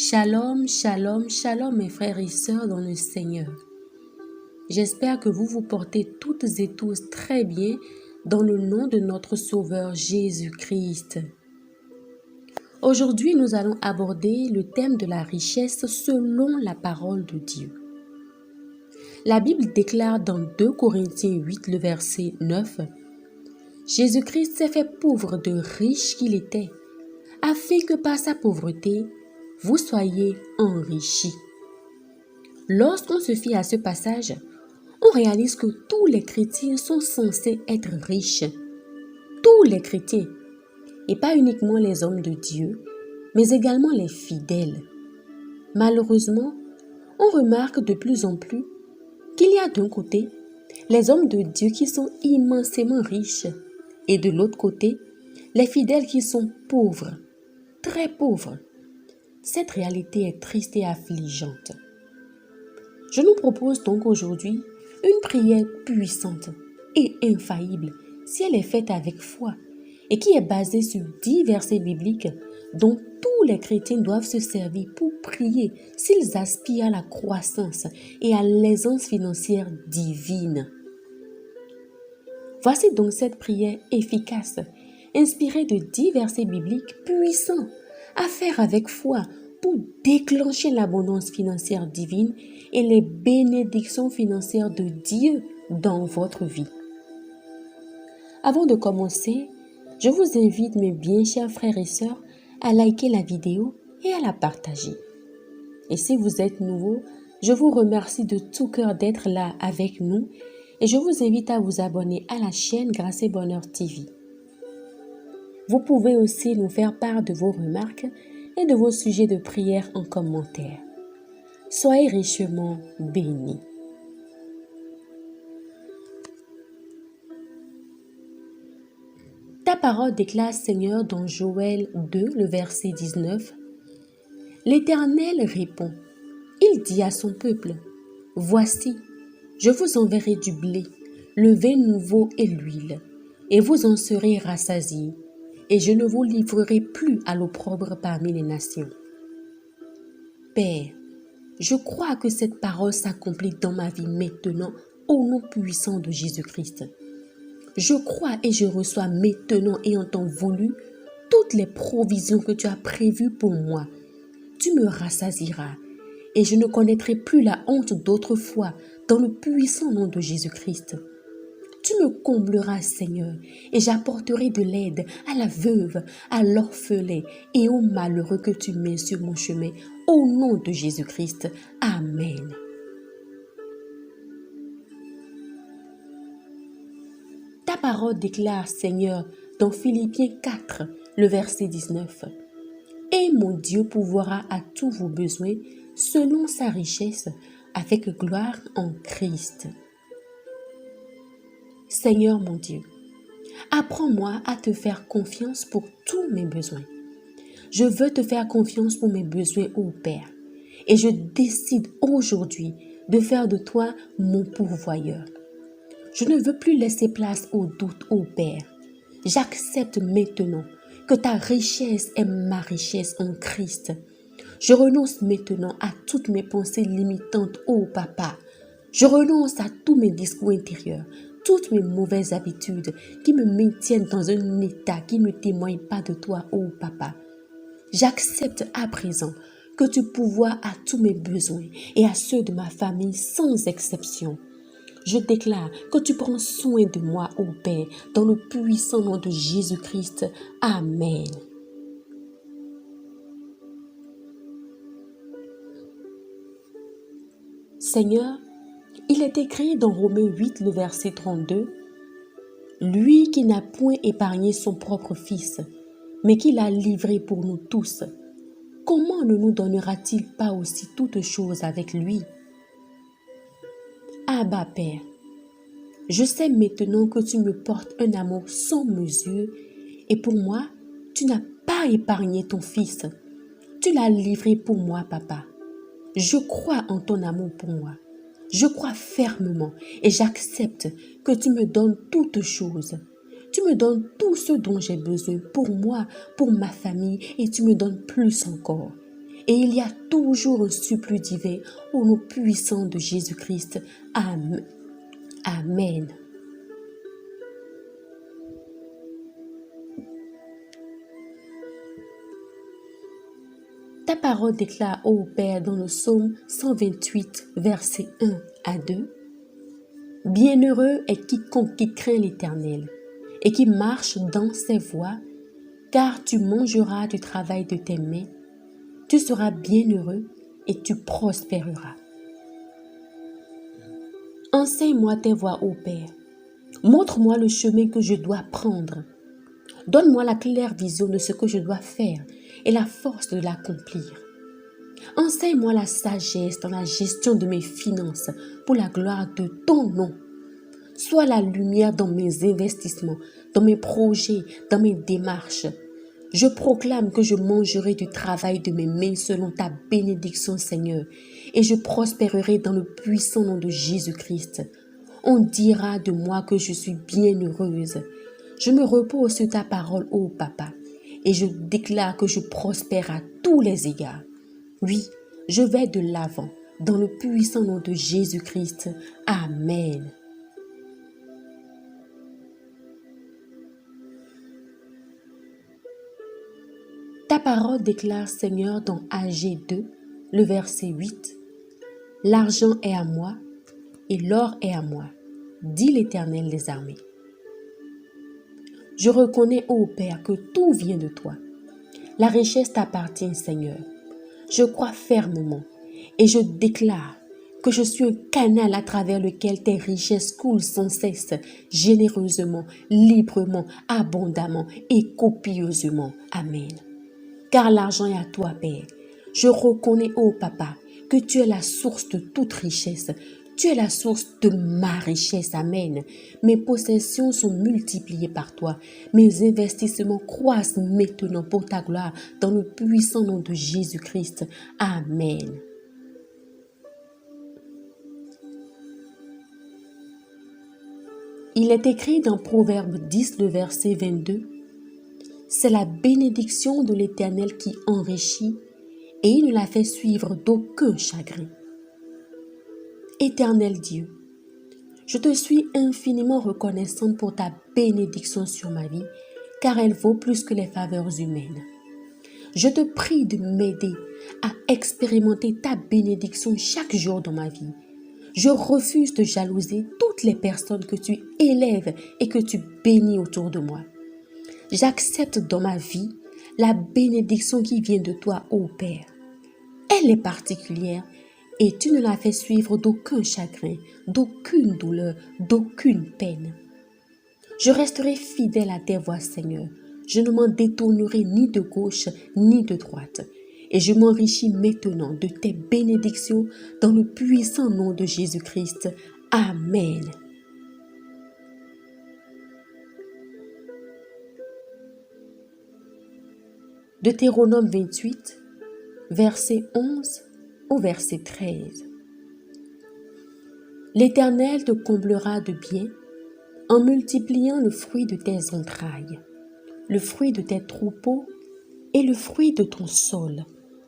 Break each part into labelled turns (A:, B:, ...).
A: Shalom, shalom, shalom mes frères et sœurs dans le Seigneur. J'espère que vous vous portez toutes et tous très bien dans le nom de notre Sauveur Jésus-Christ. Aujourd'hui, nous allons aborder le thème de la richesse selon la parole de Dieu. La Bible déclare dans 2 Corinthiens 8, le verset 9, « Jésus-Christ s'est fait pauvre de riche qu'il était, afin que par sa pauvreté, vous soyez enrichis. » Lorsqu'on se fie à ce passage, on réalise que tous les chrétiens sont censés être riches. Tous les chrétiens, et pas uniquement les hommes de Dieu, mais également les fidèles. Malheureusement, on remarque de plus en plus qu'il y a d'un côté les hommes de Dieu qui sont immensément riches et de l'autre côté, les fidèles qui sont pauvres, très pauvres. Cette réalité est triste et affligeante. Je nous propose donc aujourd'hui une prière puissante et infaillible si elle est faite avec foi et qui est basée sur 10 versets bibliques dont tous les chrétiens doivent se servir pour prier s'ils aspirent à la croissance et à l'aisance financière divine. Voici donc cette prière efficace, inspirée de 10 versets bibliques puissants à faire avec foi pour déclencher l'abondance financière divine et les bénédictions financières de Dieu dans votre vie. Avant de commencer, je vous invite, mes bien chers frères et sœurs, à liker la vidéo et à la partager. Et si vous êtes nouveau, je vous remercie de tout cœur d'être là avec nous et je vous invite à vous abonner à la chaîne Grâce et Bonheur TV. Vous pouvez aussi nous faire part de vos remarques et de vos sujets de prière en commentaire. Soyez richement bénis. Ta parole déclare, Seigneur, dans Joël 2, le verset 19, « L'Éternel répond, il dit à son peuple, « Voici, je vous enverrai du blé, le vin nouveau et l'huile, et vous en serez rassasiés, et je ne vous livrerai plus à l'opprobre parmi les nations. » Père, je crois que cette parole s'accomplit dans ma vie maintenant au nom puissant de Jésus-Christ. Je crois et je reçois maintenant et en temps voulu toutes les provisions que tu as prévues pour moi. Tu me rassasieras et je ne connaîtrai plus la honte d'autrefois dans le puissant nom de Jésus-Christ. Tu me combleras, Seigneur, et j'apporterai de l'aide à la veuve, à l'orphelin et aux malheureux que tu mets sur mon chemin, au nom de Jésus-Christ. Amen. Ta parole déclare, Seigneur, dans Philippiens 4, le verset 19, « Et mon Dieu pourvoira à tous vos besoins selon sa richesse, avec gloire en Christ. » Seigneur mon Dieu, apprends-moi à te faire confiance pour tous mes besoins. Je veux te faire confiance pour mes besoins, ô Père, et je décide aujourd'hui de faire de toi mon pourvoyeur. Je ne veux plus laisser place au doute, ô Père. J'accepte maintenant que ta richesse est ma richesse en Christ. Je renonce maintenant à toutes mes pensées limitantes, ô Papa. Je renonce à tous mes discours intérieurs, toutes mes mauvaises habitudes qui me maintiennent dans un état qui ne témoigne pas de toi, ô Papa. J'accepte à présent que tu pourvoies à tous mes besoins et à ceux de ma famille sans exception. Je déclare que tu prends soin de moi, ô Père, dans le puissant nom de Jésus-Christ. Amen. Seigneur, il est écrit dans Romains 8, le verset 32, « Lui qui n'a point épargné son propre Fils, mais qui l'a livré pour nous tous, comment ne nous donnera-t-il pas aussi toutes choses avec lui? » Abba Père, je sais maintenant que tu me portes un amour sans mesure et pour moi, tu n'as pas épargné ton Fils. Tu l'as livré pour moi, Papa. Je crois en ton amour pour moi. Je crois fermement et j'accepte que tu me donnes toutes choses. Tu me donnes tout ce dont j'ai besoin pour moi, pour ma famille et tu me donnes plus encore. et il y a toujours un surplus divin au nom puissant de Jésus-Christ. Amen. Amen. Ta parole déclare, ô Père, dans le psaume 128, versets 1 à 2, « Bienheureux est quiconque qui craint l'Éternel et qui marche dans ses voies, car tu mangeras du travail de tes mains, tu seras bienheureux et tu prospéreras. » Enseigne-moi tes voies, ô Père. Montre-moi le chemin que je dois prendre. Donne-moi la claire vision de ce que je dois faire et la force de l'accomplir. Enseigne-moi la sagesse dans la gestion de mes finances pour la gloire de ton nom. Sois la lumière dans mes investissements, dans mes projets, dans mes démarches. Je proclame que je mangerai du travail de mes mains selon ta bénédiction, Seigneur, et je prospérerai dans le puissant nom de Jésus-Christ. On dira de moi que je suis bienheureuse. Je me repose sur ta parole, ô Papa, et je déclare que je prospère à tous les égards. Oui, je vais de l'avant, dans le puissant nom de Jésus-Christ. Amen. Ta parole déclare, Seigneur, dans Agé 2, le verset 8, « L'argent est à moi et l'or est à moi, dit l'Éternel des armées. » Je reconnais, ô Père, que tout vient de toi. La richesse t'appartient, Seigneur. Je crois fermement et je déclare que je suis un canal à travers lequel tes richesses coulent sans cesse, généreusement, librement, abondamment et copieusement. Amen. Car l'argent est à toi, Père. Je reconnais, ô Papa, que tu es la source de toute richesse. Tu es la source de ma richesse. Amen. Mes possessions sont multipliées par toi. Mes investissements croissent maintenant pour ta gloire dans le puissant nom de Jésus-Christ. Amen. Il est écrit dans Proverbe 10, le verset 22, « C'est la bénédiction de l'Éternel qui enrichit et il ne la fait suivre d'aucun chagrin. » Éternel Dieu, je te suis infiniment reconnaissante pour ta bénédiction sur ma vie, car elle vaut plus que les faveurs humaines. Je te prie de m'aider à expérimenter ta bénédiction chaque jour dans ma vie. Je refuse de jalouser toutes les personnes que tu élèves et que tu bénis autour de moi. J'accepte dans ma vie la bénédiction qui vient de toi, ô Père. Elle est particulière et tu ne la fais suivre d'aucun chagrin, d'aucune douleur, d'aucune peine. Je resterai fidèle à tes voies, Seigneur. Je ne m'en détournerai ni de gauche ni de droite. Et je m'enrichis maintenant de tes bénédictions dans le puissant nom de Jésus-Christ. Amen. Deutéronome 28, verset 11 au verset 13. L'Éternel te comblera de biens en multipliant le fruit de tes entrailles, le fruit de tes troupeaux et le fruit de ton sol,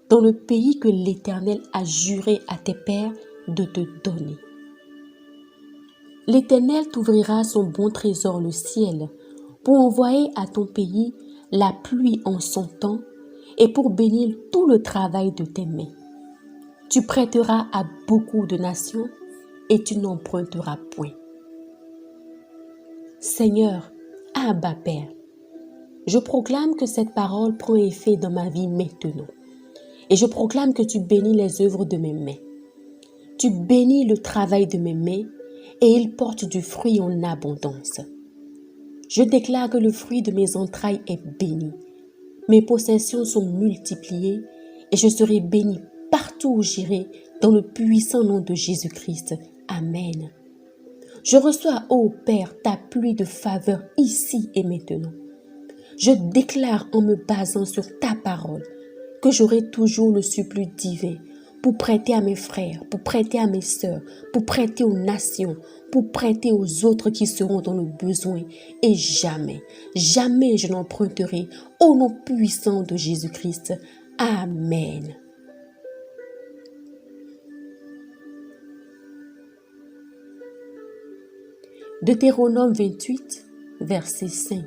A: dans le pays que l'Éternel a juré à tes pères de te donner. L'Éternel t'ouvrira son bon trésor, le ciel, pour envoyer à ton pays la pluie en son temps et pour bénir tout le travail de tes mains. Tu prêteras à beaucoup de nations et tu n'emprunteras point. Seigneur, Abba Père, je proclame que cette parole prend effet dans ma vie maintenant. Et je proclame que tu bénis les œuvres de mes mains. Tu bénis le travail de mes mains et il porte du fruit en abondance. Je déclare que le fruit de mes entrailles est béni. Mes possessions sont multipliées et je serai béni partout où j'irai dans le puissant nom de Jésus-Christ. Amen. Je reçois, ô Père, ta pluie de faveur ici et maintenant. Je déclare en me basant sur ta parole que j'aurai toujours le surplus divin pour prêter à mes frères, pour prêter à mes sœurs, pour prêter aux nations, pour prêter aux autres qui seront dans le besoin. Et jamais, jamais je n'emprunterai au nom puissant de Jésus-Christ. Amen. Deutéronome 28, verset 5.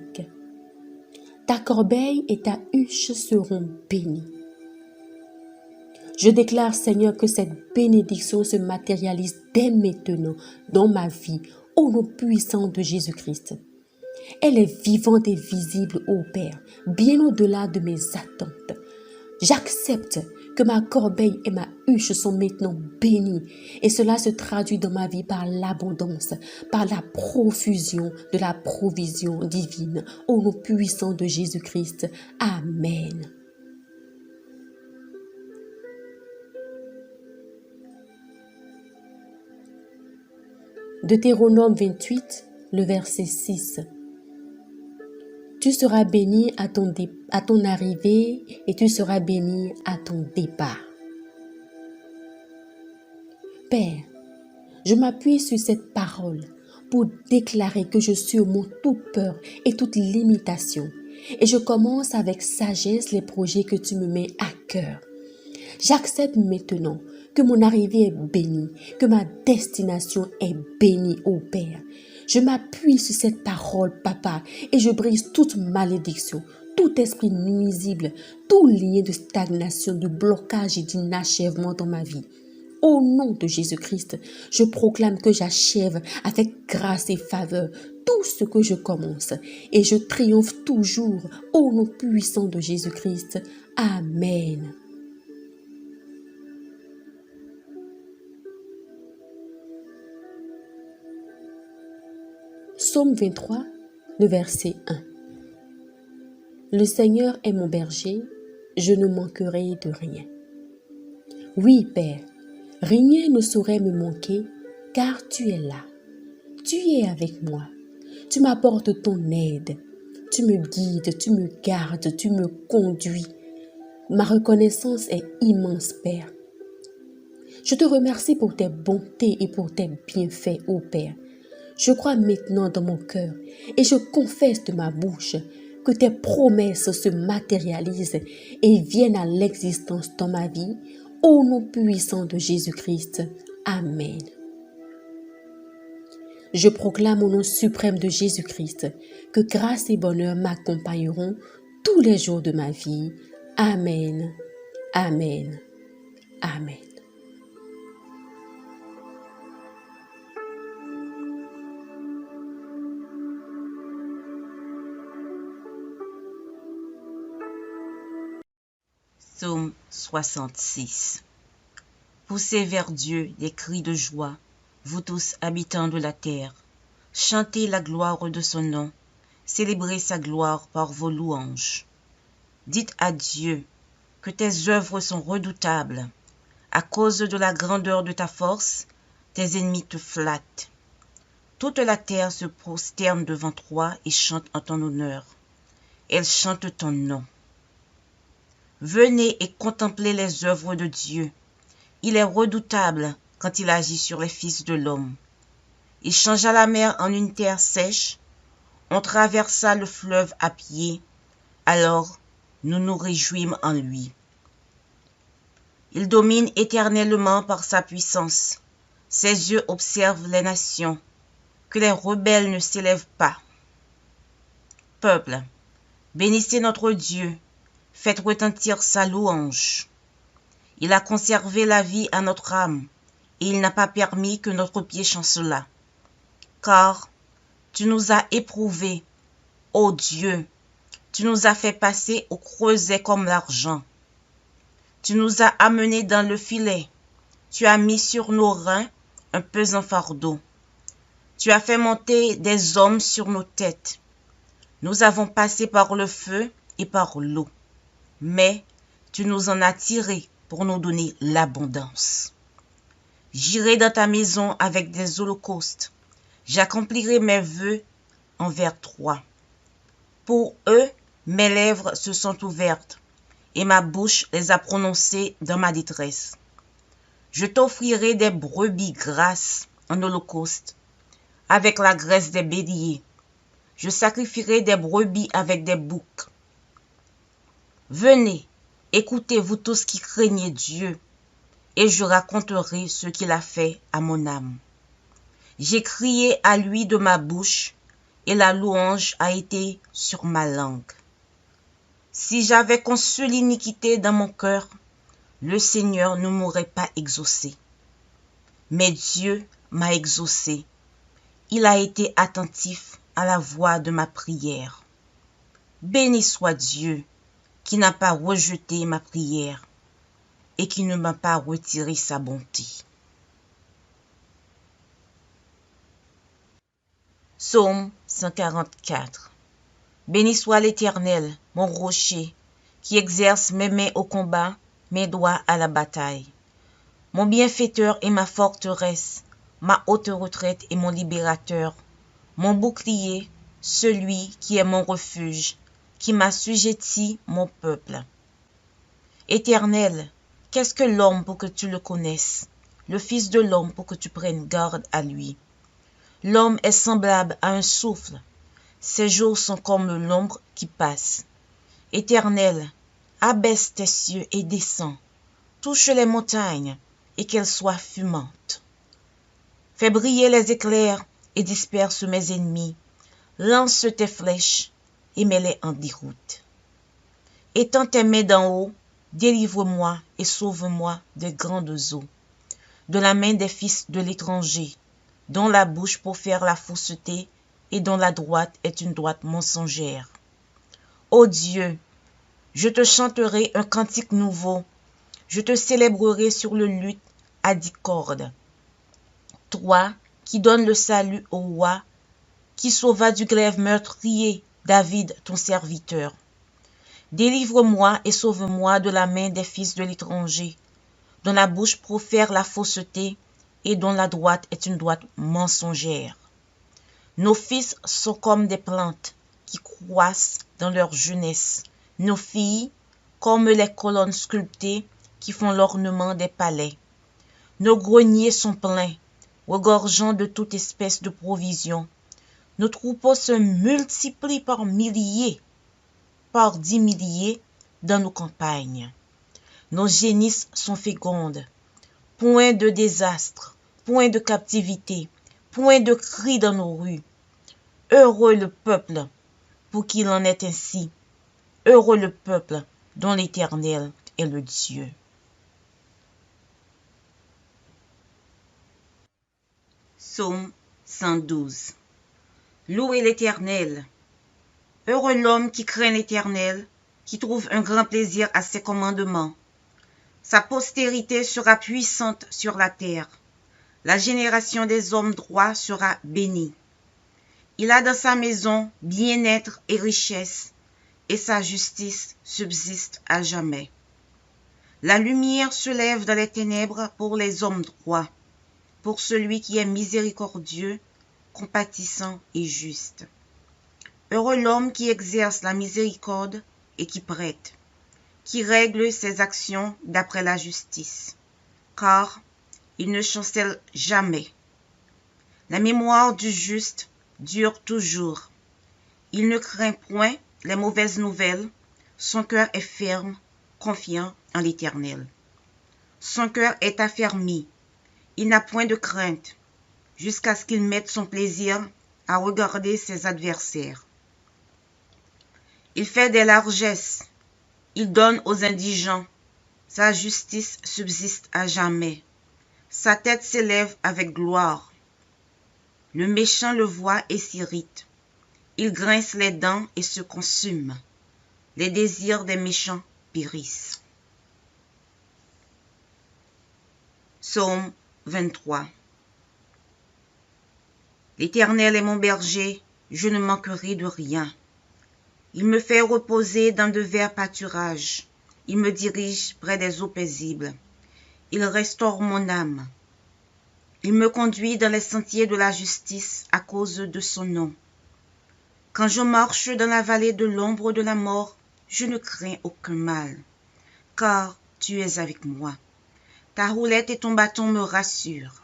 A: Ta corbeille et ta huche seront bénies. Je déclare, Seigneur, que cette bénédiction se matérialise dès maintenant dans ma vie, au nom puissant de Jésus-Christ. Elle est vivante et visible, ô Père, bien au-delà de mes attentes. J'accepte que ma corbeille et ma huche sont maintenant bénies et cela se traduit dans ma vie par l'abondance, par la profusion de la provision divine, au nom puissant de Jésus-Christ. Amen. Deutéronome 28, le verset 6. Tu seras béni à ton arrivée et tu seras béni à ton départ. Père, je m'appuie sur cette parole pour déclarer que je surmonte toute peur et toute limitation. Et je commence avec sagesse les projets que tu me mets à cœur. J'accepte maintenant que mon arrivée est bénie, que ma destination est bénie, ô Père. Je m'appuie sur cette parole, Papa, et je brise toute malédiction, tout esprit nuisible, tout lien de stagnation, de blocage et d'inachèvement dans ma vie. Au nom de Jésus-Christ, je proclame que j'achève avec grâce et faveur tout ce que je commence et je triomphe toujours au nom puissant de Jésus-Christ. Amen. Psaume 23, le verset 1. Le Seigneur est mon berger, je ne manquerai de rien. Oui, Père, rien ne saurait me manquer, car tu es là. Tu es avec moi. Tu m'apportes ton aide. Tu me guides, tu me gardes, tu me conduis. Ma reconnaissance est immense, Père. Je te remercie pour tes bontés et pour tes bienfaits, ô Père. Je crois maintenant dans mon cœur et je confesse de ma bouche que tes promesses se matérialisent et viennent à l'existence dans ma vie, au nom puissant de Jésus-Christ. Amen. Je proclame au nom suprême de Jésus-Christ que grâce et bonheur m'accompagneront tous les jours de ma vie. Amen. Amen. Amen.
B: Psaume 66. Poussez vers Dieu des cris de joie, vous tous habitants de la terre. Chantez la gloire de son nom, célébrez sa gloire par vos louanges. Dites à Dieu que tes œuvres sont redoutables. À cause de la grandeur de ta force, tes ennemis te flattent. Toute la terre se prosterne devant toi et chante en ton honneur. Elle chante ton nom. Venez et contemplez les œuvres de Dieu. Il est redoutable quand il agit sur les fils de l'homme. Il changea la mer en une terre sèche. On traversa le fleuve à pied. Alors, nous nous réjouîmes en lui. Il domine éternellement par sa puissance. Ses yeux observent les nations. Que les rebelles ne s'élèvent pas. Peuple, bénissez notre Dieu. Faites retentir sa louange. Il a conservé la vie à notre âme, et il n'a pas permis que notre pied chancelât. Car tu nous as éprouvés, ô Dieu, tu nous as fait passer au creuset comme l'argent. Tu nous as amenés dans le filet, tu as mis sur nos reins un pesant fardeau. Tu as fait monter des hommes sur nos têtes. Nous avons passé par le feu et par l'eau. Mais tu nous en as tirés pour nous donner l'abondance. J'irai dans ta maison avec des holocaustes. J'accomplirai mes vœux envers toi. Pour eux, mes lèvres se sont ouvertes et ma bouche les a prononcées dans ma détresse. Je t'offrirai des brebis grasses en holocauste, avec la graisse des béliers. Je sacrifierai des brebis avec des boucs. Venez, écoutez vous tous qui craignez Dieu, et je raconterai ce qu'il a fait à mon âme. J'ai crié à lui de ma bouche, et la louange a été sur ma langue. Si j'avais conçu l'iniquité dans mon cœur, le Seigneur ne m'aurait pas exaucé. Mais Dieu m'a exaucé. Il a été attentif à la voix de ma prière. Béni soit Dieu, qui n'a pas rejeté ma prière et qui ne m'a pas retiré sa bonté. Psaume 144. Béni soit l'Éternel, mon rocher, qui exerce mes mains au combat, mes doigts à la bataille. Mon bienfaiteur et ma forteresse, ma haute retraite et mon libérateur, mon bouclier, celui qui est mon refuge, qui m'assujettit mon peuple. Éternel, qu'est-ce que l'homme pour que tu le connaisses, le Fils de l'homme pour que tu prennes garde à lui? L'homme est semblable à un souffle, ses jours sont comme l'ombre qui passe. Éternel, abaisse tes cieux et descends, touche les montagnes et qu'elles soient fumantes. Fais briller les éclairs et disperse mes ennemis, lance tes flèches et mets-les en déroute. Étends tes mains d'en haut, délivre-moi et sauve-moi de grandes eaux, de la main des fils de l'étranger, dont la bouche profère la fausseté et dont la droite est une droite mensongère. Ô Dieu, je te chanterai un cantique nouveau, je te célébrerai sur le luth à 10 cordes. Toi qui donnes le salut au roi, qui sauva du glaive meurtrier David ton serviteur. Délivre-moi et sauve-moi de la main des fils de l'étranger, dont la bouche profère la fausseté et dont la droite est une droite mensongère. Nos fils sont comme des plantes qui croissent dans leur jeunesse, nos filles comme les colonnes sculptées qui font l'ornement des palais. Nos greniers sont pleins, regorgeant de toute espèce de provisions. Nos troupeaux se multiplient par milliers, par 10 milliers dans nos campagnes. Nos génisses sont fécondes. Point de désastre, point de captivité, point de cris dans nos rues. Heureux le peuple pour qu'il en est ainsi. Heureux le peuple dont l'Éternel est le Dieu. Psaume 112. Louez l'Éternel. Heureux l'homme qui craint l'Éternel, qui trouve un grand plaisir à ses commandements. Sa postérité sera puissante sur la terre. La génération des hommes droits sera bénie. Il a dans sa maison bien-être et richesse, et sa justice subsiste à jamais. La lumière se lève dans les ténèbres pour les hommes droits, pour celui qui est miséricordieux, compatissant et juste. Heureux l'homme qui exerce la miséricorde et qui prête, qui règle ses actions d'après la justice, car il ne chancelle jamais. La mémoire du juste dure toujours. Il ne craint point les mauvaises nouvelles, son cœur est ferme, confiant en l'Éternel. Son cœur est affermi, il n'a point de crainte, jusqu'à ce qu'il mette son plaisir à regarder ses adversaires. Il fait des largesses, il donne aux indigents, sa justice subsiste à jamais, sa tête s'élève avec gloire. Le méchant le voit et s'irrite, il grince les dents et se consume, les désirs des méchants périssent. Psaume 23. L'Éternel est mon berger, je ne manquerai de rien. Il me fait reposer dans de verts pâturages, il me dirige près des eaux paisibles, il restaure mon âme. Il me conduit dans les sentiers de la justice à cause de son nom. Quand je marche dans la vallée de l'ombre de la mort, je ne crains aucun mal, car tu es avec moi. Ta roulette et ton bâton me rassurent.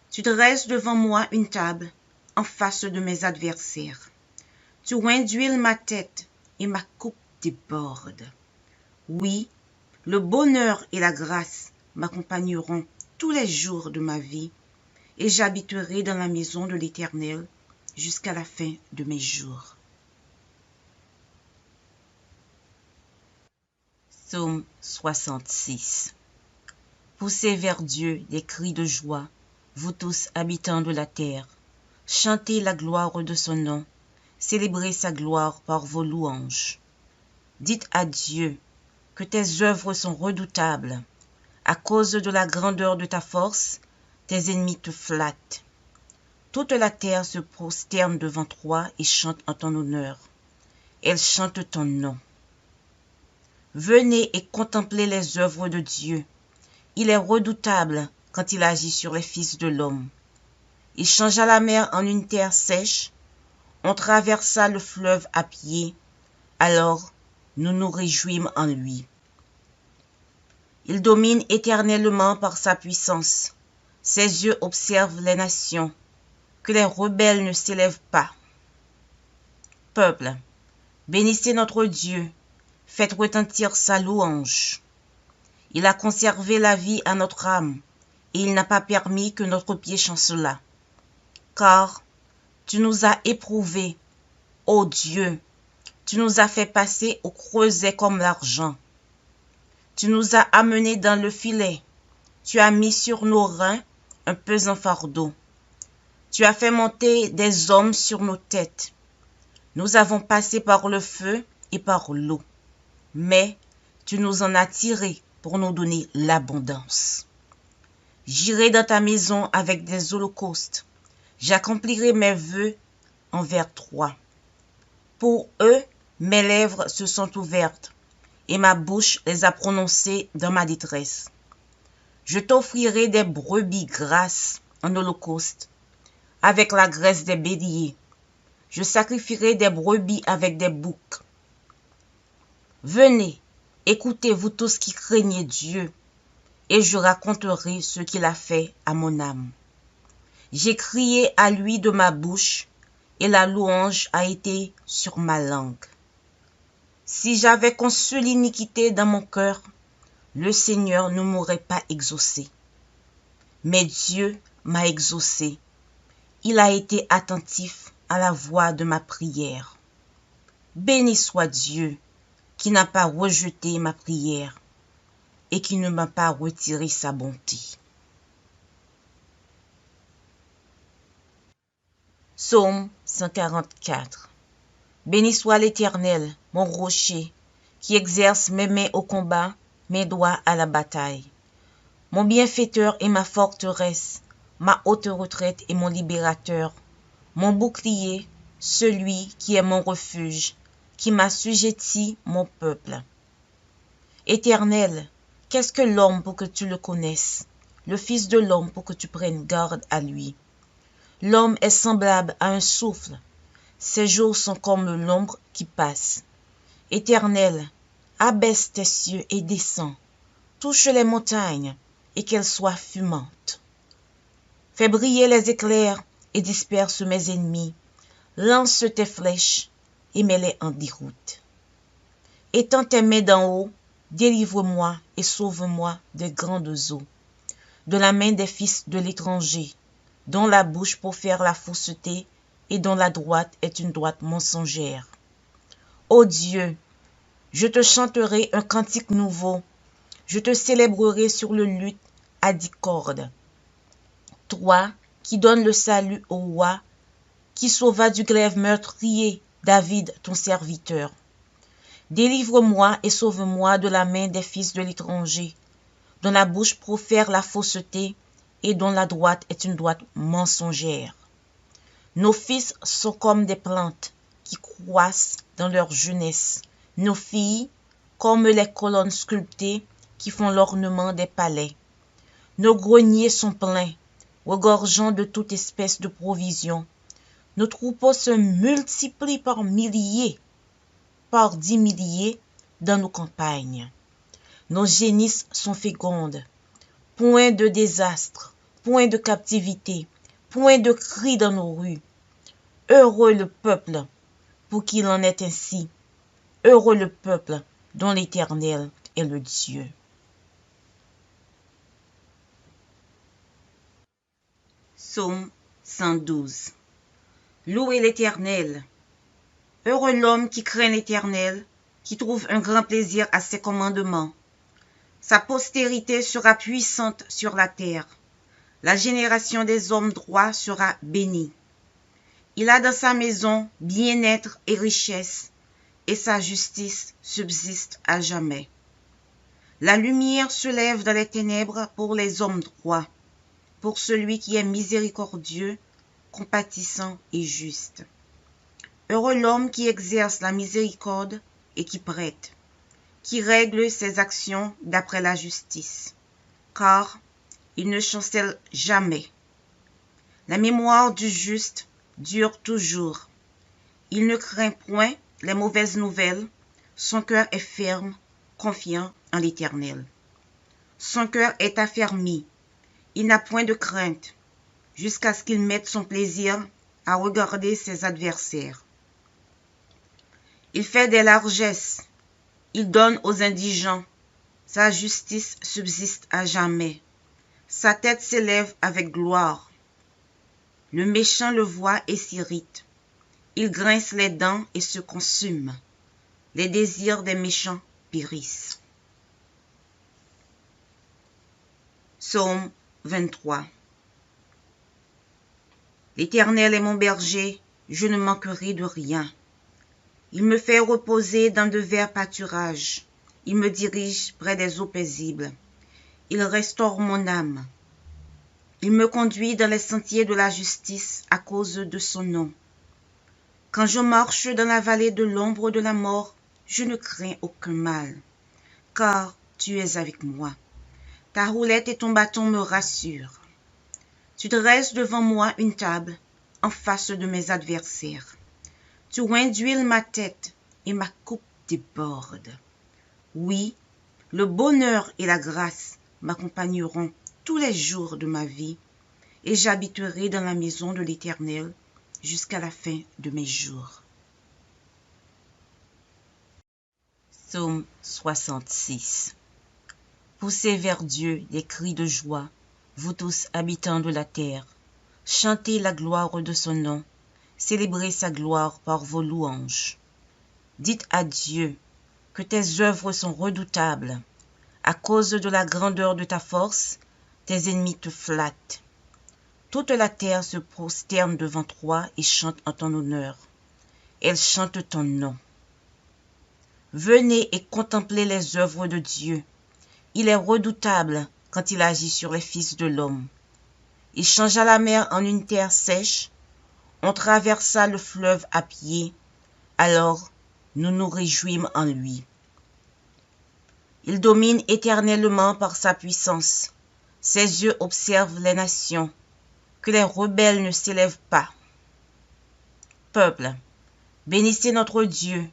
B: Tu dresses devant moi une table en face de mes adversaires. Tu oins d'huile ma tête et ma coupe déborde. Oui, le bonheur et la grâce m'accompagneront tous les jours de ma vie, et j'habiterai dans la maison de l'Éternel jusqu'à la fin de mes jours. Psaume 66. Poussez vers Dieu des cris de joie, vous tous habitants de la terre. Chantez la gloire de son nom, célébrez sa gloire par vos louanges. Dites à Dieu que tes œuvres sont redoutables. À cause de la grandeur de ta force, tes ennemis te flattent. Toute la terre se prosterne devant toi et chante en ton honneur. Elle chante ton nom. Venez et contemplez les œuvres de Dieu. Il est redoutable quand il agit sur les fils de l'homme. Il changea la mer en une terre sèche. On traversa le fleuve à pied. Alors, nous nous réjouîmes en lui. Il domine éternellement par sa puissance. Ses yeux observent les nations. Que les rebelles ne s'élèvent pas. Peuple, bénissez notre Dieu. Faites retentir sa louange. Il a conservé la vie à notre âme, et il n'a pas permis que notre pied chancelât. Car tu nous as éprouvés, ô Dieu, tu nous as fait passer au creuset comme l'argent. Tu nous as amenés dans le filet, tu as mis sur nos reins un pesant fardeau. Tu as fait monter des hommes sur nos têtes. Nous avons passé par le feu et par l'eau, mais tu nous en as tirés pour nous donner l'abondance. J'irai dans ta maison avec des holocaustes. J'accomplirai mes vœux envers toi. Pour eux, mes lèvres se sont ouvertes et ma bouche les a prononcées dans ma détresse. Je t'offrirai des brebis grasses en holocauste, avec la graisse des béliers. Je sacrifierai des brebis avec des boucs. Venez, écoutez vous tous qui craignez Dieu, et je raconterai ce qu'il a fait à mon âme. J'ai crié à lui de ma bouche, et la louange a été sur ma langue. Si j'avais conçu l'iniquité dans mon cœur, le Seigneur ne m'aurait pas exaucé. Mais Dieu m'a exaucé. Il a été attentif à la voix de ma prière. Béni soit Dieu, qui n'a pas rejeté ma prière et qui ne m'a pas retiré sa bonté. Psaume 144. Béni soit l'Éternel, mon rocher, qui exerce mes mains au combat, mes doigts à la bataille. Mon bienfaiteur et ma forteresse, ma haute retraite et mon libérateur, mon bouclier, celui qui est mon refuge, qui m'assujettit mon peuple. Éternel, qu'est-ce que l'homme pour que tu le connaisses, le Fils de l'homme pour que tu prennes garde à lui? L'homme est semblable à un souffle, ses jours sont comme l'ombre qui passe. Éternel, abaisse tes cieux et descends, touche les montagnes et qu'elles soient fumantes. Fais briller les éclairs et disperse mes ennemis, lance tes flèches et mets-les en déroute. Étends tes mains d'en haut, délivre-moi et sauve-moi des grandes eaux, de la main des fils de l'étranger, dont la bouche profère la fausseté et dont la droite est une droite mensongère. Ô Dieu, je te chanterai un cantique nouveau, je te célébrerai sur le luth à 10 cordes. Toi qui donnes le salut au roi, qui sauva du glaive meurtrier David ton serviteur. Délivre-moi et sauve-moi de la main des fils de l'étranger, dont la bouche profère la fausseté et dont la droite est une droite mensongère. Nos fils sont comme des plantes qui croissent dans leur jeunesse, nos filles comme les colonnes sculptées qui font l'ornement des palais. Nos greniers sont pleins, regorgeant de toute espèce de provisions. Nos troupeaux se multiplient par milliers, par 10 milliers dans nos campagnes. Nos génisses sont fécondes. Point de désastre, point de captivité, point de cris dans nos rues. Heureux le peuple pour qu'il en est ainsi. Heureux le peuple dont l'Éternel est le Dieu. Psaume 112. Louez l'Éternel. Heureux l'homme qui craint l'Éternel, qui trouve un grand plaisir à ses commandements. Sa postérité sera puissante sur la terre. La génération des hommes droits sera bénie. Il a dans sa maison bien-être et richesse, et sa justice subsiste à jamais. La lumière se lève dans les ténèbres pour les hommes droits, pour celui qui est miséricordieux, compatissant et juste. Heureux l'homme qui exerce la miséricorde et qui prête, qui règle ses actions d'après la justice, car il ne chancelle jamais. La mémoire du juste dure toujours. Il ne craint point les mauvaises nouvelles, son cœur est ferme, confiant en l'Éternel. Son cœur est affermi, il n'a point de crainte, jusqu'à ce qu'il mette son plaisir à regarder ses adversaires. Il fait des largesses, il donne aux indigents, sa justice subsiste à jamais, sa tête s'élève avec gloire. Le méchant le voit et s'irrite, il grince les dents et se consume, les désirs des méchants périssent. Psaume 23. L'Éternel est mon berger, je ne manquerai de rien. Il me fait reposer dans de verts pâturages, il me dirige près des eaux paisibles. Il restaure mon âme. Il me conduit dans les sentiers de la justice à cause de son nom. Quand je marche dans la vallée de l'ombre de la mort, je ne crains aucun mal, car tu es avec moi. Ta roulette et ton bâton me rassurent. Tu dresses devant moi une table en face de mes adversaires. Tu oins d'huile ma tête et ma coupe déborde. Oui, le bonheur et la grâce m'accompagneront tous les jours de ma vie, et j'habiterai dans la maison de l'Éternel jusqu'à la fin de mes jours. Psaume 66. Poussez vers Dieu des cris de joie, vous tous habitants de la terre. Chantez la gloire de son nom, célébrez sa gloire par vos louanges. Dites à Dieu que tes œuvres sont redoutables. À cause de la grandeur de ta force, tes ennemis te flattent. Toute la terre se prosterne devant toi et chante en ton honneur. Elle chante ton nom. Venez et contemplez les œuvres de Dieu. Il est redoutable quand il agit sur les fils de l'homme. Il changea la mer en une terre sèche. On traversa le fleuve à pied. Alors, nous nous réjouîmes en lui. Il domine éternellement par sa puissance. Ses yeux observent les nations. Que les rebelles ne s'élèvent pas. Peuple, bénissez notre Dieu.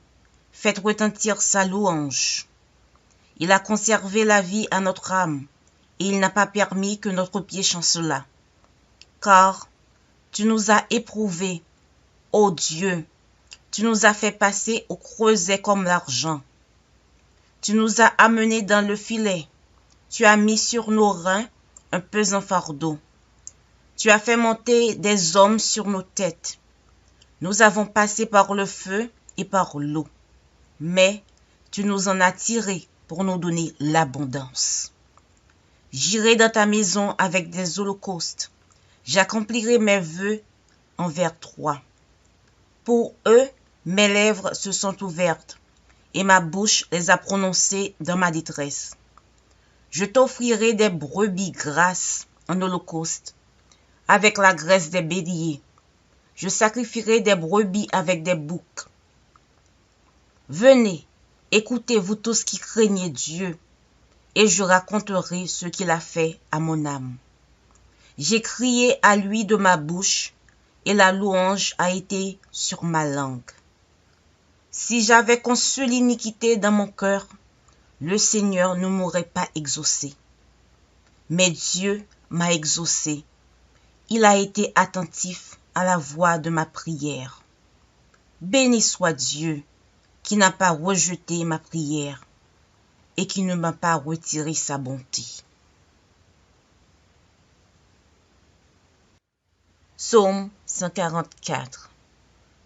B: Faites retentir sa louange. Il a conservé la vie à notre âme, et il n'a pas permis que notre pied chancelât. Car tu nous as éprouvés, ô Dieu, tu nous as fait passer au creuset comme l'argent. Tu nous as amenés dans le filet, tu as mis sur nos reins un pesant fardeau. Tu as fait monter des hommes sur nos têtes. Nous avons passé par le feu et par l'eau, mais tu nous en as tirés pour nous donner l'abondance. J'irai dans ta maison avec des holocaustes. J'accomplirai mes vœux envers toi. Pour eux, mes lèvres se sont ouvertes et ma bouche les a prononcées dans ma détresse. Je t'offrirai des brebis grasses en holocauste, avec la graisse des béliers. Je sacrifierai des brebis avec des boucs. Venez, écoutez vous tous qui craignez Dieu, et je raconterai ce qu'il a fait à mon âme. J'ai crié à lui de ma bouche, et la louange a été sur ma langue. Si j'avais conçu l'iniquité dans mon cœur, le Seigneur ne m'aurait pas exaucé. Mais Dieu m'a exaucé. Il a été attentif à la voix de ma prière. Béni soit Dieu, qui n'a pas rejeté ma prière et qui ne m'a pas retiré sa bonté. Psaume 144.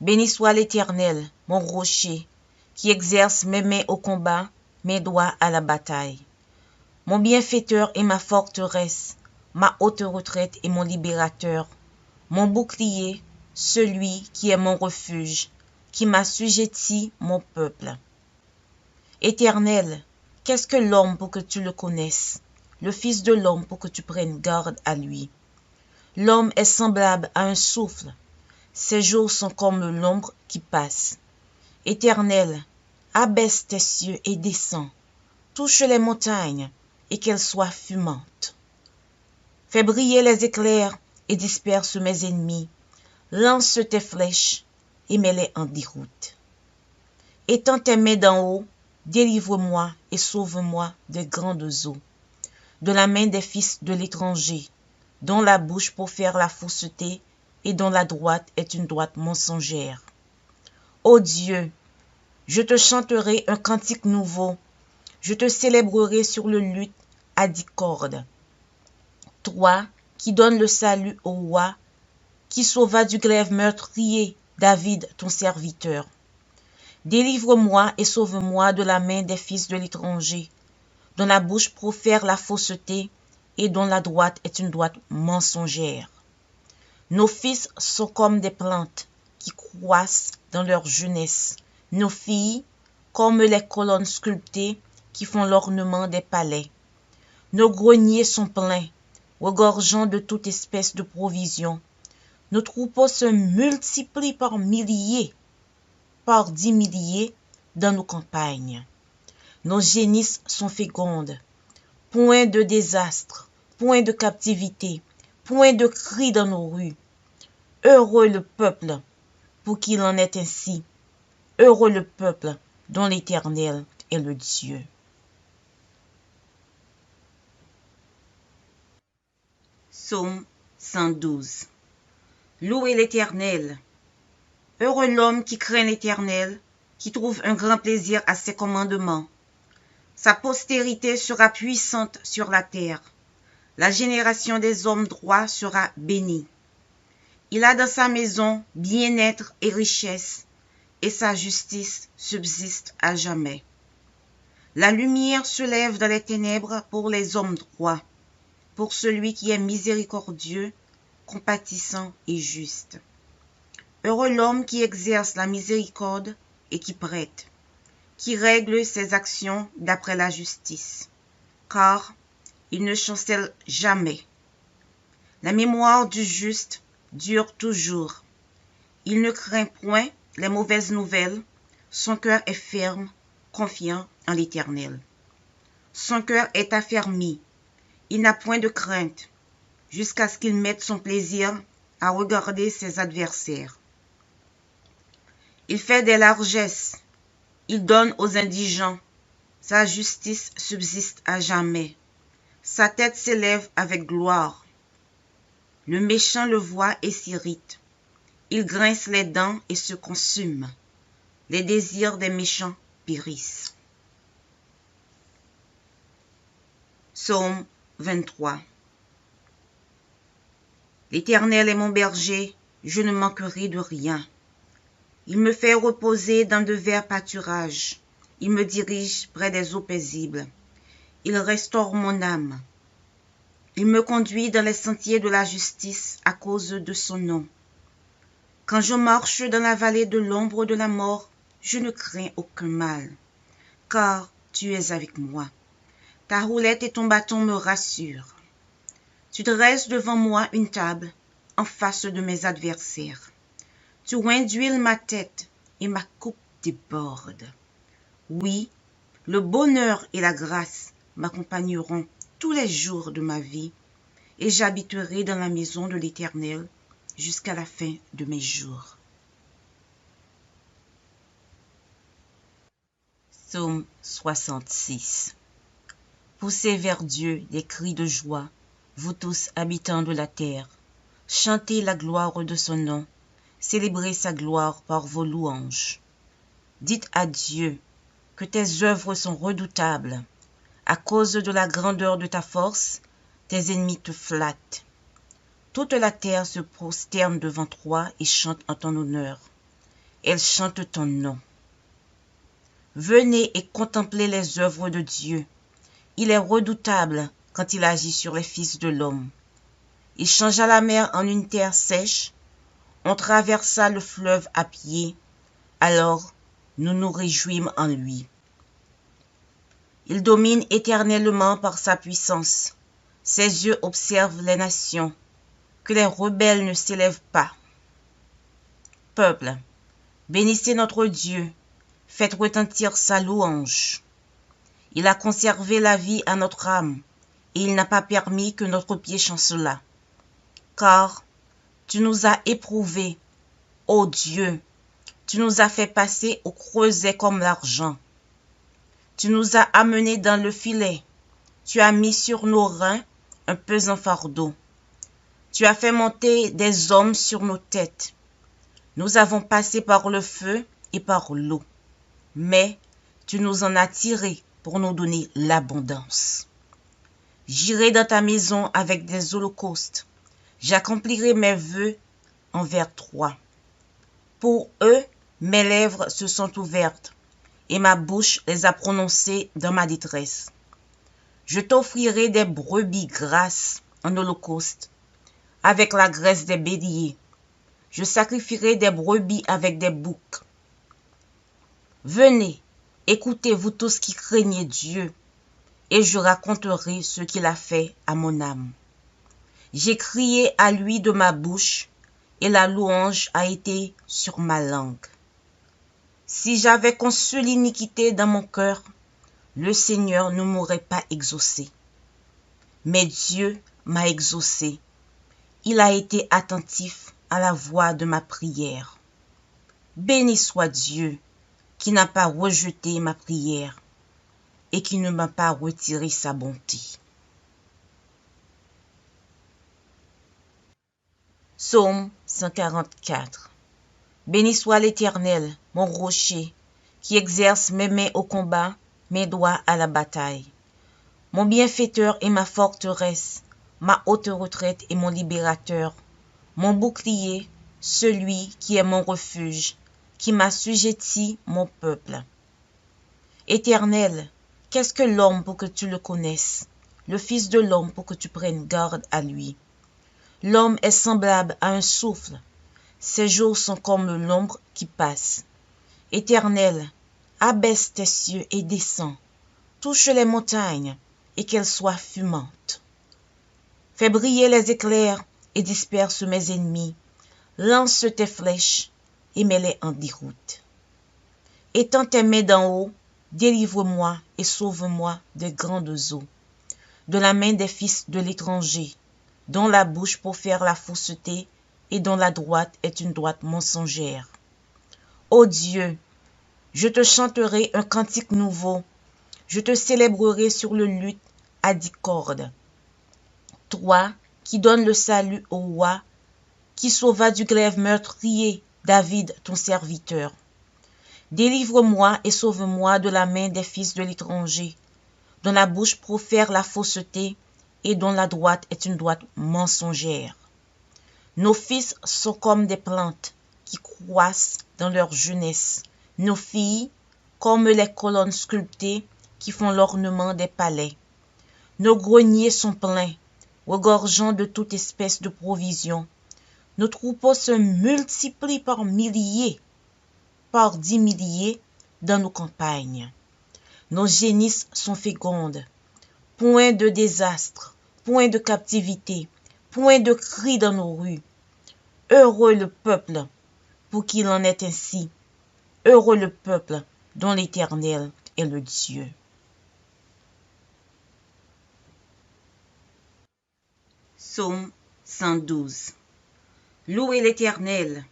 B: Béni soit l'Éternel, mon rocher, qui exerce mes mains au combat, mes doigts à la bataille. Mon bienfaiteur et ma forteresse, ma haute retraite et mon libérateur, mon bouclier, celui qui est mon refuge, qui m'assujettit mon peuple. Éternel, qu'est-ce que l'homme pour que tu le connaisses, le Fils de l'homme pour que tu prennes garde à lui? L'homme est semblable à un souffle, ses jours sont comme l'ombre qui passe. Éternel, abaisse tes cieux et descends, touche les montagnes et qu'elles soient fumantes. Fais briller les éclairs et disperse mes ennemis, lance tes flèches et mets-les en déroute. Étends tes mains d'en haut, délivre-moi et sauve-moi des grandes eaux, de la main des fils de l'étranger, dont la bouche profère la fausseté et dont la droite est une droite mensongère. Ô Dieu, je te chanterai un cantique nouveau, je te célébrerai sur le luth à 10 cordes. Toi qui donnes le salut au roi, qui sauva du glaive meurtrier David ton serviteur. Délivre-moi et sauve-moi de la main des fils de l'étranger, dont la bouche profère la fausseté et dont la droite est une droite mensongère. Nos fils sont comme des plantes qui croissent dans leur jeunesse, nos filles comme les colonnes sculptées qui font l'ornement des palais. Nos greniers sont pleins, regorgeant de toute espèce de provisions. Nos troupeaux se multiplient par milliers, par 10 milliers dans nos campagnes. Nos génisses sont fécondes. Point de désastre, point de captivité, point de cris dans nos rues. Heureux le peuple pour qu'il en est ainsi. Heureux le peuple dont l'Éternel est le Dieu. Psaume 112. Louez l'Éternel. Heureux l'homme qui craint l'Éternel, qui trouve un grand plaisir à ses commandements. Sa postérité sera puissante sur la terre. La génération des hommes droits sera bénie. Il a dans sa maison bien-être et richesse, et sa justice subsiste à jamais. La lumière se lève dans les ténèbres pour les hommes droits, pour celui qui est miséricordieux, compatissant et juste. Heureux l'homme qui exerce la miséricorde et qui prête, qui règle ses actions d'après la justice, car il ne chancelle jamais. La mémoire du juste dure toujours. Il ne craint point les mauvaises nouvelles, son cœur est ferme, confiant en l'Éternel. Son cœur est affermi, il n'a point de crainte, jusqu'à ce qu'il mette son plaisir à regarder ses adversaires. Il fait des largesses, il donne aux indigents, sa justice subsiste à jamais, sa tête s'élève avec gloire. Le méchant le voit et s'irrite, il grince les dents et se consume, les désirs des méchants périssent. Psaume 23. L'Éternel est mon berger, je ne manquerai de rien. Il me fait reposer dans de verts pâturages, il me dirige près des eaux paisibles, il restaure mon âme. Il me conduit dans les sentiers de la justice à cause de son nom. Quand je marche dans la vallée de l'ombre de la mort, je ne crains aucun mal, car tu es avec moi. Ta roulette et ton bâton me rassurent. Tu dresses devant moi une table en face de mes adversaires. Tu oins d'huile ma tête et ma coupe déborde. Oui, le bonheur et la grâce m'accompagneront tous les jours de ma vie, et j'habiterai dans la maison de l'Éternel jusqu'à la fin de mes jours. Psaume 66. Poussez vers Dieu des cris de joie, vous tous habitants de la terre. Chantez la gloire de son nom, célébrez sa gloire par vos louanges. Dites à Dieu que tes œuvres sont redoutables. À cause de la grandeur de ta force, tes ennemis te flattent. toute la terre se prosterne devant toi et chante en ton honneur. Elle chante ton nom. Venez et contemplez les œuvres de Dieu. Il est redoutable quand il agit sur les fils de l'homme. Il changea la mer en une terre sèche. On traversa le fleuve à pied. Alors, nous nous réjouîmes en lui. Il domine éternellement par sa puissance. Ses yeux observent les nations. Que les rebelles ne s'élèvent pas. Peuple, bénissez notre Dieu. Faites retentir sa louange. Il a conservé la vie à notre âme, et il n'a pas permis que notre pied chancelât. Car tu nous as éprouvés, ô Dieu, tu nous as fait passer au creuset comme l'argent. Tu nous as amenés dans le filet, tu as mis sur nos reins un pesant fardeau. Tu as fait monter des hommes sur nos têtes. Nous avons passé par le feu et par l'eau. Mais tu nous en as tirés pour nous donner l'abondance. J'irai dans ta maison avec des holocaustes. J'accomplirai mes vœux envers toi. Pour eux, mes lèvres se sont ouvertes et ma bouche les a prononcées dans ma détresse. Je t'offrirai des brebis grasses en holocauste avec la graisse des béliers. Je sacrifierai des brebis avec des boucs. Venez, écoutez vous tous qui craignez Dieu, et je raconterai ce qu'il a fait à mon âme. J'ai crié à lui de ma bouche, et la louange a été sur ma langue. Si j'avais conçu l'iniquité dans mon cœur, le Seigneur ne m'aurait pas exaucé. Mais Dieu m'a exaucé. Il a été attentif à la voix de ma prière. Béni soit Dieu, qui n'a pas rejeté ma prière et qui ne m'a pas retiré sa bonté. Psaume 144. Béni soit l'Éternel, mon rocher, qui exerce mes mains au combat, mes doigts à la bataille. Mon bienfaiteur et ma forteresse, ma haute retraite et mon libérateur, mon bouclier, celui qui est mon refuge, qui m'assujettit mon peuple. Éternel, qu'est-ce que l'homme pour que tu le connaisses, le Fils de l'homme pour que tu prennes garde à lui? L'homme est semblable à un souffle, ses jours sont comme l'ombre qui passe. Éternel, abaisse tes cieux et descends, touche les montagnes et qu'elles soient fumantes. Fais briller les éclairs et disperse mes ennemis, lance tes flèches et mets-les en déroute. Étends tes mains d'en haut, délivre-moi et sauve-moi des grandes eaux, de la main des fils de l'étranger, dont la bouche profère la fausseté et dont la droite est une droite mensongère. Ô Dieu, je te chanterai un cantique nouveau, je te célébrerai sur le luth à 10 cordes. Toi qui donnes le salut au roi, qui sauva du glaive meurtrier David, ton serviteur. Délivre-moi et sauve-moi de la main des fils de l'étranger, dont la bouche profère la fausseté et dont la droite est une droite mensongère. Nos fils sont comme des plantes qui croissent dans leur jeunesse, nos filles comme les colonnes sculptées qui font l'ornement des palais. Nos greniers sont pleins, regorgeant de toute espèce de provisions. Nos troupeaux se multiplient par milliers, par 10 milliers dans nos campagnes. Nos génisses sont fécondes. Point de désastre, point de captivité, point de cris dans nos rues. Heureux le peuple pour qu'il en est ainsi. Heureux le peuple dont l'Éternel est le Dieu. Psaume 112. Louez l'Éternel.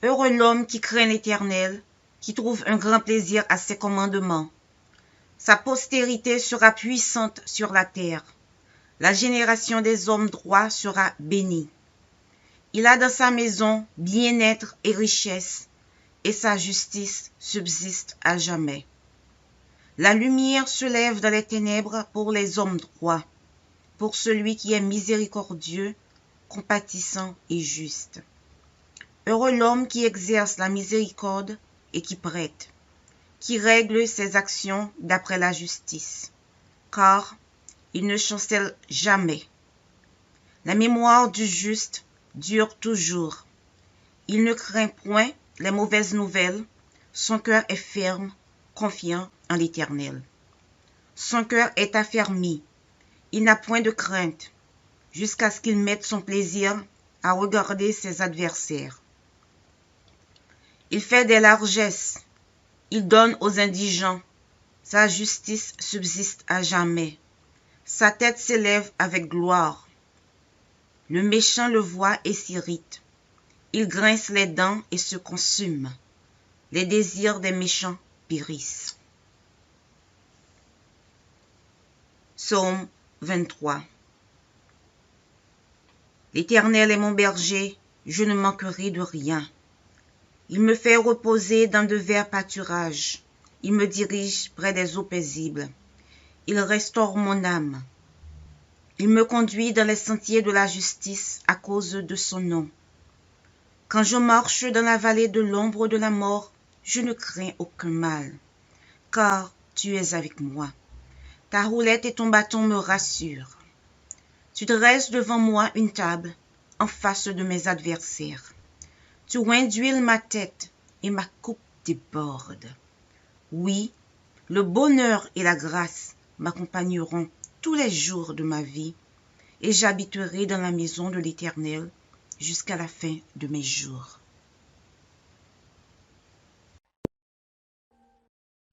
B: Heureux l'homme qui craint l'Éternel, qui trouve un grand plaisir à ses commandements. Sa postérité sera puissante sur la terre. La génération des hommes droits sera bénie. Il a dans sa maison bien-être et richesse, et sa justice subsiste à jamais. La lumière se lève dans les ténèbres pour les hommes droits, pour celui qui est miséricordieux, compatissant et juste. Heureux l'homme qui exerce la miséricorde et qui prête, qui règle ses actions d'après la justice, car il ne chancelle jamais. La mémoire du juste dure toujours. Il ne craint point les mauvaises nouvelles, son cœur est ferme, confiant en l'Éternel. Son cœur est affermi, il n'a point de crainte, jusqu'à ce qu'il mette son plaisir à regarder ses adversaires. Il fait des largesses, il donne aux indigents, sa justice subsiste à jamais, sa tête s'élève avec gloire. Le méchant le voit et s'irrite, il grince les dents et se consume, les désirs des méchants périssent. Psaume 23. L'Éternel est mon berger, je ne manquerai de rien. Il me fait reposer dans de verts pâturages, il me dirige près des eaux paisibles. Il restaure mon âme. Il me conduit dans les sentiers de la justice à cause de son nom. Quand je marche dans la vallée de l'ombre de la mort, je ne crains aucun mal, car tu es avec moi. Ta roulette et ton bâton me rassurent. Tu dresses devant moi une table en face de mes adversaires. Tu oins d'huile ma tête et ma coupe déborde. Oui, le bonheur et la grâce m'accompagneront tous les jours de ma vie et j'habiterai dans la maison de l'Éternel jusqu'à la fin de mes jours.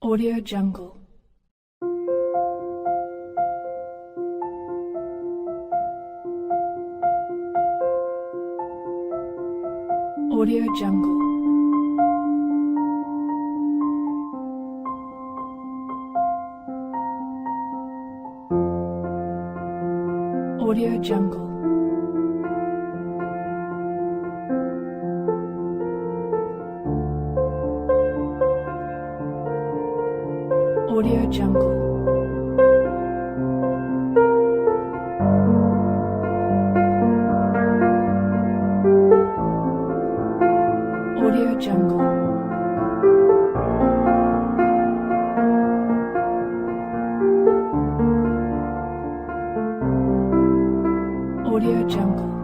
C: Audio Jungle. Audio Jungle. Audio Jungle. Audio Jungle. Audio Jungle. Audio Jungle.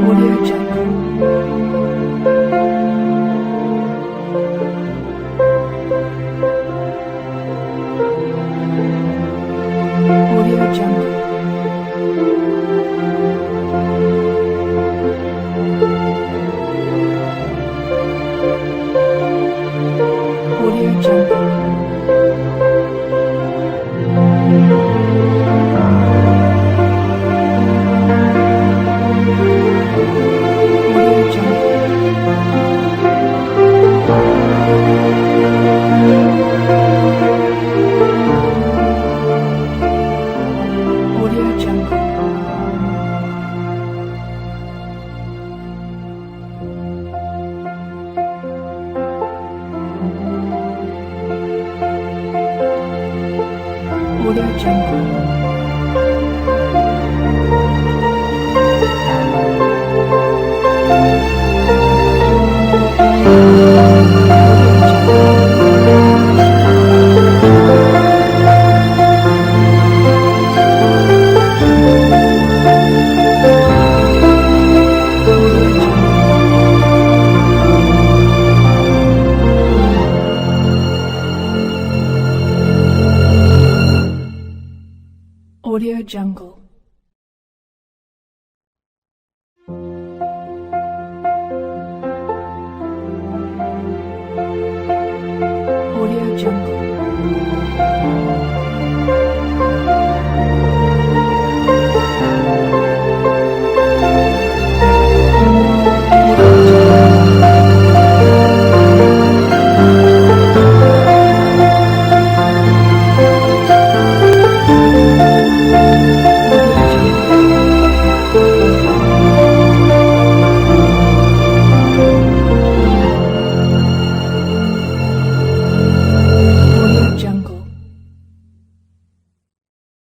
C: Audio Jungle. Audio Jungle. Audio Jungle. Audio Jungle.